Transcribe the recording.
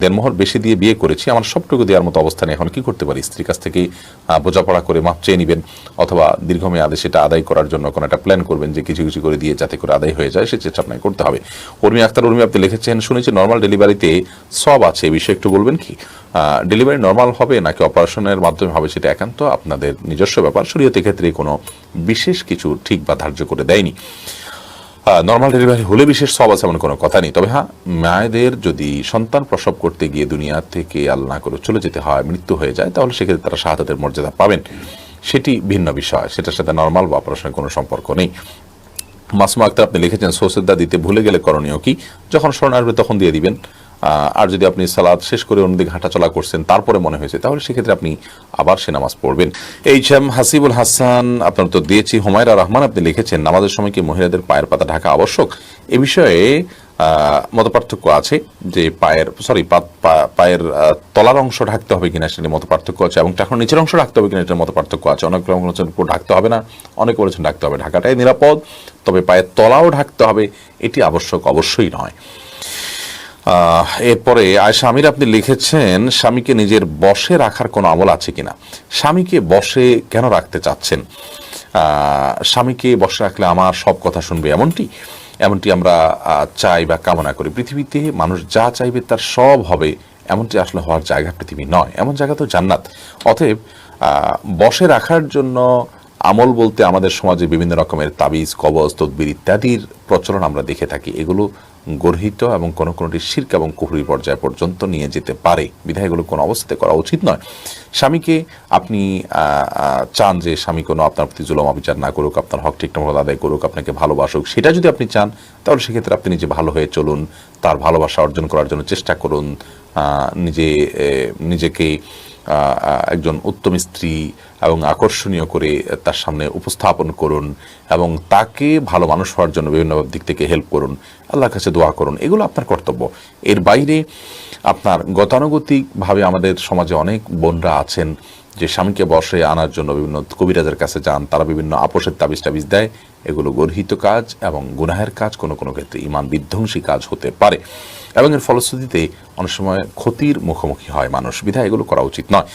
দেনমোহর বেশি দিয়ে বিয়ে করেছি, আমার সবটুকু দেওয়ার মতো অবস্থানে এখন কি করতে পারি? স্ত্রীর কাছ থেকে বোঝাপড়া করে মাপ চেয়ে নেবেন, অথবা দীর্ঘমেয়াদে সেটা আদায় করার জন্য কোনো একটা প্ল্যান করবেন যে কিছু কিছু করে দিয়ে যাতে করে আদায় হয়ে যায়, সে চেষ্টা আপনাকে করতে হবে। উর্মি আক্তার উর্মি আপনি লিখেছেন, শুনেছি নর্মাল ডেলিভারিতে সব আছে, এই বিষয়ে একটু বলবেন কি? ডেলিভারি নর্মাল হবে নাকি অপারেশনের মাধ্যমে হবে সেটা একান্ত আপনাদের নিজস্ব ব্যাপার, শরীয়তের ক্ষেত্রে কোনো বিশেষ কিছু ঠিক বা ধার্য করে দেয়নি। নর্মাল ডেলিভারি হলে বিশেষ সব আছে এমন কোনো কথা নেই। তবে হ্যাঁ, মায়েদের যদি সন্তান প্রসব করতে গিয়ে দুনিয়া থেকে আল্লাহ করে চলে যেতে হয়, মৃত্যু হয়ে যায়, তাহলে সেক্ষেত্রে তারা শাহাদাতের মর্যাদা পাবেন, সেটি ভিন্ন বিষয়, সেটার সাথে নর্মাল বা অপারেশনের কোনো সম্পর্ক নেই। মাসমা আক্তার আপনি লিখেছেন, সৌসেদ্দা দিতে ভুলে গেলে করণীয় কি? যখন স্মরণ আসবে তখন দিয়ে দিবেন। আর যদি আপনি সালাদ শেষ করে অন্যদিকে হাঁটাচলা করছেন তারপরে মনে হয়েছে, তাহলে সেক্ষেত্রে আপনি আবার সে নামাজ পড়বেন। এইচ.এম. হাসিবুল হাসান আপনার তো দিয়েছি। হুমায়রা রহমান আপনি লিখেছেন, নামাজের সময় কি মহিলাদের পায়ের পাতা ঢাকা আবশ্যক? এ বিষয়ে মতপার্থক্য আছে যে পায়ের তলার অংশ ঢাকতে হবে কিনা সেটি মতপার্থক্য আছে, এবং তখন নিচের অংশ ঢাকতে হবে কিনা এটার মতপার্থক্য আছে। অনেক বলেছেন ঢাকতে হবে না, অনেকে বলেছেন ঢাকতে হবে। ঢাকাটাই নিরাপদ, তবে পায়ের তলাও ঢাকতে হবে, এটি আবশ্যক অবশ্যই নয়। এরপরে আয়েশা আমির আপনি লিখেছেন, স্বামীকে নিজের বশে রাখার কোনো আমল আছে কিনা? স্বামীকে বশে কেন রাখতে চাচ্ছেন? স্বামীকে বশে রাখলে আমার সব কথা শুনবে এমনটি আমরা চাই বা কামনা করি। পৃথিবীতে মানুষ যা চাইবে তার সব হবে, এমনটি আসলে হওয়ার জায়গা পৃথিবী নয়, এমন জায়গা তো জান্নাত। অতএব বশে রাখার জন্য আমল বলতে আমাদের সমাজে বিভিন্ন রকমের তাবিজ, কবজ, তদবির ইত্যাদির প্রচলন আমরা দেখে থাকি। এগুলো গর্হিত এবং কোনোটি শিরক এবং কুফরি পর্যায় পর্যন্ত নিয়ে যেতে পারে, বিধায় এগুলো কোনো অবস্থাতে করা উচিত নয়। স্বামীকে আপনি চান যে স্বামী কোনো আপনার প্রতি জুলম অবিচার না করুক, আপনার হক ঠিকঠাক মতো আদায় করুক, আপনাকে ভালোবাসুক, সেটা যদি আপনি চান, তাহলে সেক্ষেত্রে আপনি নিজে ভালো হয়ে চলুন, তার ভালোবাসা অর্জন করার জন্য চেষ্টা করুন, নিজেকে একজন উত্তম স্ত্রী এবং আকর্ষণীয় করে তার সামনে উপস্থাপন করুন, এবং তাকে ভালো মানুষ হওয়ার জন্য বিভিন্ন দিক থেকে হেল্প করুন, আল্লাহর কাছে দোয়া করুন, এগুলো আপনার কর্তব্য। এর বাইরে আপনার গতানুগতিকভাবে আমাদের সমাজে অনেক বোনরা আছেন যে স্বামীকে বশে আনার জন্য বিভিন্ন কবিরাজের কাছে যান, তারা বিভিন্ন আপোষের তাবিজ দেয়। এগুলো গর্হিত কাজ এবং গুনাহের কাজ, কোনো কোনো ক্ষেত্রে ঈমান বিধ্বংসী কাজ হতে পারে, এবং এর ফলশ্রুতিতে অনেক সময় ক্ষতির মুখোমুখি হয় মানুষ, বিধায় এগুলো করা উচিত নয়।